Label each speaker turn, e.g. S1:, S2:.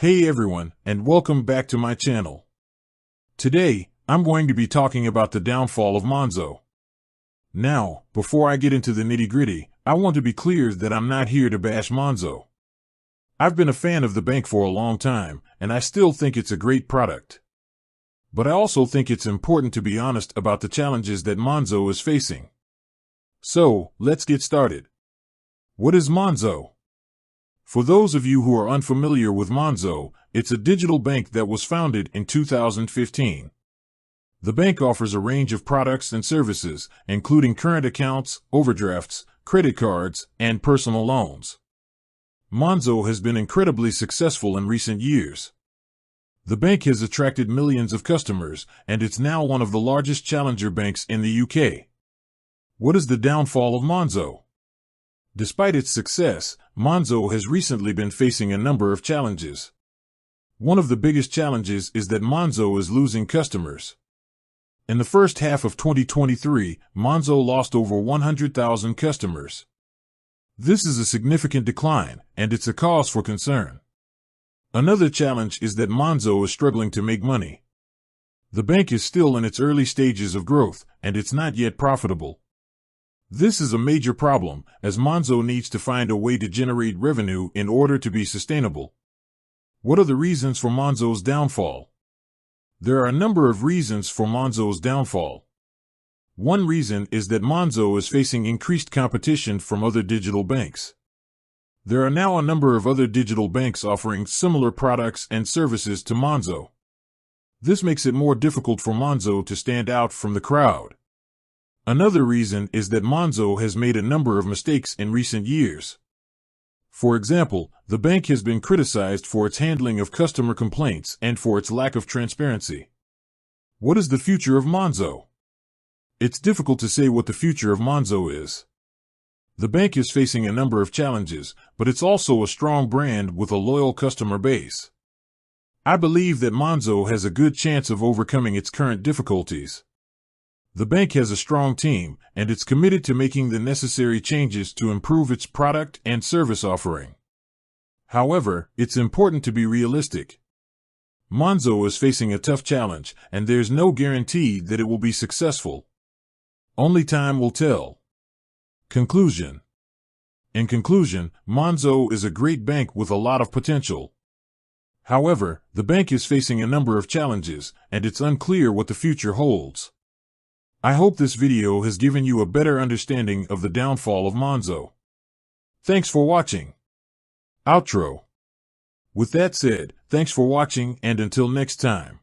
S1: Hey everyone, and welcome back to my channel. Today, I'm going to be talking about the downfall of Monzo. Now, before I get into the nitty-gritty, I want to be clear that I'm not here to bash Monzo. I've been a fan of the bank for a long time, and I still think it's a great product. But I also think it's important to be honest about the challenges that Monzo is facing. So, let's get started. What is Monzo? For those of you who are unfamiliar with Monzo, it's a digital bank that was founded in 2015. The bank offers a range of products and services, including current accounts, overdrafts, credit cards, and personal loans. Monzo has been incredibly successful in recent years. The bank has attracted millions of customers, and it's now one of the largest challenger banks in the UK. What is the downfall of Monzo? Despite its success, Monzo has recently been facing a number of challenges. One of the biggest challenges is that Monzo is losing customers. In the first half of 2023, Monzo lost over 100,000 customers. This is a significant decline, and it's a cause for concern. Another challenge is that Monzo is struggling to make money. The bank is still in its early stages of growth, and it's not yet profitable. This is a major problem, as Monzo needs to find a way to generate revenue in order to be sustainable. What are the reasons for Monzo's downfall? There are a number of reasons for Monzo's downfall. One reason is that Monzo is facing increased competition from other digital banks. There are now a number of other digital banks offering similar products and services to Monzo. This makes it more difficult for Monzo to stand out from the crowd. Another reason is that Monzo has made a number of mistakes in recent years. For example, the bank has been criticized for its handling of customer complaints and for its lack of transparency. What is the future of Monzo? It's difficult to say what the future of Monzo is. The bank is facing a number of challenges, but it's also a strong brand with a loyal customer base. I believe that Monzo has a good chance of overcoming its current difficulties. The bank has a strong team, and it's committed to making the necessary changes to improve its product and service offering. However, it's important to be realistic. Monzo is facing a tough challenge, and there's no guarantee that it will be successful. Only time will tell. Conclusion. In conclusion, Monzo is a great bank with a lot of potential. However, the bank is facing a number of challenges, and it's unclear what the future holds. I hope this video has given you a better understanding of the downfall of Monzo. Thanks for watching. Outro. With that said, thanks for watching, and until next time.